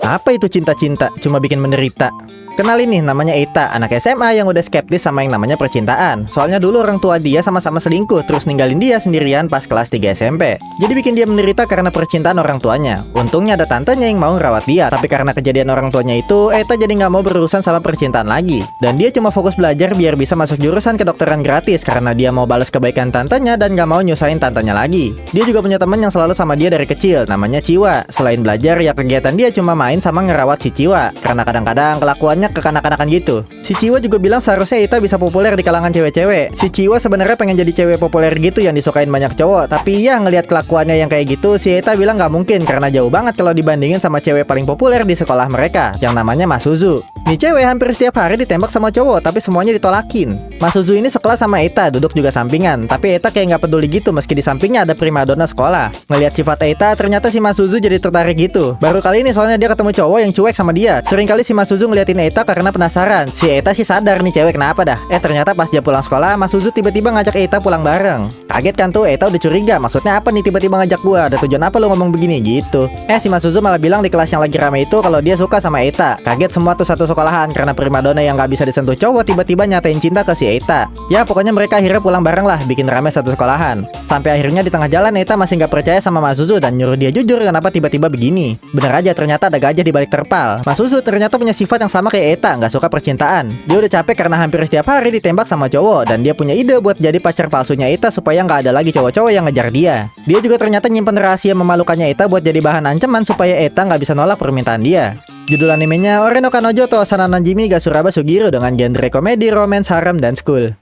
Apa itu cinta-cinta? Cuma bikin menderita. Kenalin nih, namanya Eita, anak SMA yang udah skeptis sama yang namanya percintaan. Soalnya dulu orang tua dia sama-sama selingkuh, terus ninggalin dia sendirian pas kelas 3 SMP. Jadi bikin dia menderita karena percintaan orang tuanya. Untungnya ada tantenya yang mau ngerawat dia, tapi karena kejadian orang tuanya itu, Eita jadi nggak mau berurusan sama percintaan lagi. Dan dia cuma fokus belajar biar bisa masuk jurusan kedokteran gratis, karena dia mau balas kebaikan tantenya dan nggak mau nyusahin tantenya lagi. Dia juga punya teman yang selalu sama dia dari kecil, namanya Ciwa. Selain belajar, ya kegiatan dia cuma main sama ngerawat si Ciwa, karena kadang-kadang kelakuannya kekanak-kanakan gitu. Si Ciwa juga bilang seharusnya Ita bisa populer di kalangan cewek-cewek. Si Ciwa sebenarnya pengen jadi cewek populer gitu yang disukain banyak cowok, tapi ya ngelihat kelakuannya yang kayak gitu, si Ita bilang nggak mungkin karena jauh banget kalau dibandingin sama cewek paling populer di sekolah mereka, yang namanya Mas Suzu. Nih cewek hampir setiap hari ditembak sama cowok, tapi semuanya ditolakin. Mas Suzu ini sekelas sama Ita, duduk juga sampingan, tapi Ita kayak nggak peduli gitu meski di sampingnya ada primadona sekolah. Ngelihat sifat Ita, ternyata si Mas Suzu jadi tertarik gitu. Baru kali ini soalnya dia ketemu cowok yang cuek sama dia. Sering kali si Mas Suzu ngeliatin Ita karena penasaran. Si Ita sih sadar nih cewek kenapa dah. Ternyata pas dia pulang sekolah, Mas Suzu tiba-tiba ngajak Ita pulang bareng. Kaget kan tuh, Ita udah curiga. Maksudnya apa nih tiba-tiba ngajak gua? Ada tujuan apa lu ngomong begini gitu? Si Mas Suzu malah bilang di kelas yang lagi rame itu kalau dia suka sama Ita. Kaget semua tuh satu sekolahan karena primadona yang nggak bisa disentuh cowok tiba-tiba nyatain cinta ke si Ita. Ya pokoknya mereka akhirnya pulang bareng lah, bikin rame satu sekolahan. Sampai akhirnya di tengah jalan Ita masih nggak percaya sama Mas Suzu dan nyuruh dia jujur kenapa tiba-tiba begini. Bener aja ternyata ada gajah di balik terpal. Mas Suzu ternyata punya sifat yang sama kayak Ita, nggak suka percintaan. Dia udah capek karena hampir setiap hari ditembak sama cowok dan dia punya ide buat jadi pacar palsunya Ita supaya nggak ada lagi cowok-cowok yang ngejar dia. Dia juga ternyata nyimpen rahasia memalukannya Ita buat jadi bahan ancaman supaya Ita nggak bisa nolak permintaan dia. Judul animenya Ore no Kanojo to Osana Nanjimi ga Suraba Sugiro dengan genre komedi, romance, harem, dan school.